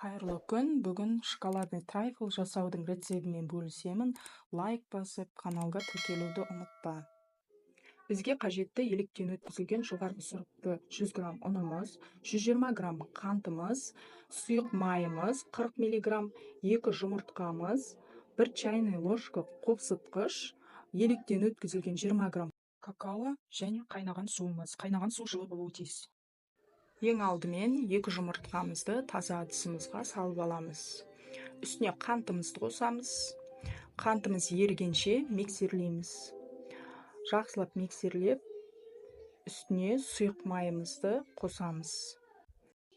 Қайырлы күн. Бүгін шоколадный трайфл жасаудың рецебімен бөлісемін. Лайк басып, каналға тіркелуді ұмытпа. Бізге қажетті електен өткізілген жоғарғы сұрыпты 100 грамм ұнымыз, 120 грамм қантымыз, сұйық майымыз, 40 миллиграмм, 2 жұмыртқамыз, 1 чайный ложка қопсытқыш, електен өткізілген 20 грамм какао және қайнаған суымыз. Қайнаған су жылы болуы тиіс. Ең алдымен 2 жұмыртқамызды таза ыдысымызға салып аламыз. Үстіне қантымызды қосамыз. Қантымыз ерігенше миксерлейміз. Жақсылап миксерлеп, үстіне сұйық майымызды қосамыз.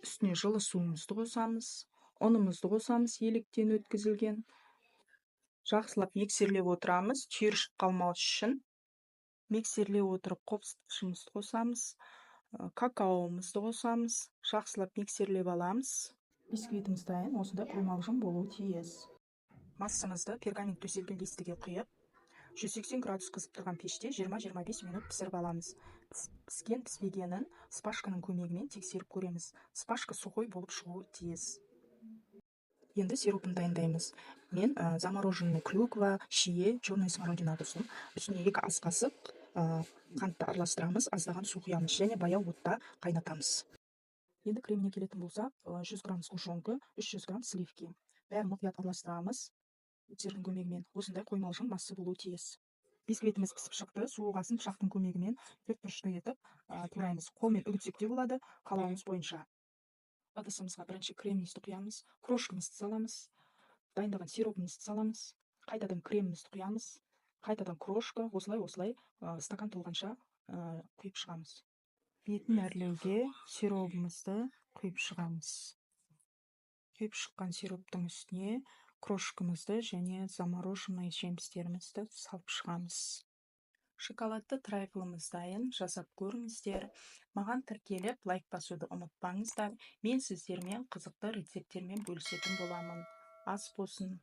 Үстіне жылы суымызды қосамыз. Ұнымызды қосамыз, електен өткізілген. Жақсылап миксерлеп отырамыз, түйіршік қалмау үшін. Миксерлеп отырып қопсытқышымызды қосамыз. Какаомызды қосамыз. Жақсылап миксерлеп аламыз. Бисквитіміз дайын, осындай құймалжың болуы тиіс. Массамызды пергамент төселген листіге құйып, 180 градус қызып тұрған пеште 20-25 минут пісіріп аламыз. Піскен піспегенін спашканың көмегімен тексеріп көреміз. Спашка сухой болып шығуы тиіс. Енді сиропын дайындаймыз. Мен замороженный клюква, шие, черная смородина тұзын. Үстіне 2 ас қасық қантты араластырамыз, аздаған су құямыз және баяу отта қайнатамыз. Енді креміне келетін болсақ, 100 грамм сгущенка, 300 грамм сливки. Бәрін мұқият араластырамыз. Миксердің көмегімен осындай қоймалжың масса болуы тиіс. Бисквитіміз пісіп шықты, суығасын пышақтың көмегімен төрт-бұрышты етіп тураймыз. Қолмен үгітсек те болады, қалауымыз бойынша. Ыдысымызға бірінші кремімізді құямыз, крошкамызды саламыз, дайындаған сиропымызды саламыз, қайтадан кремімізді құямыз, қайтадан крошка, осылай стакан толғанша құйып шығамыз. Бетін әрлеуге сиропымызды құйып шығамыз. Құйып шыққан сироптың үстіне крошкамызды және замороженный жемістерімізді салып шығамыз. Шоколадты трайфлымыз дайын, жасап көріңіздер. Маған тіркеліп, лайк басуды ұмытпаңыздар. Мен сіздермен қызықты рецепттермен бөлісетін боламын. Ас болсын.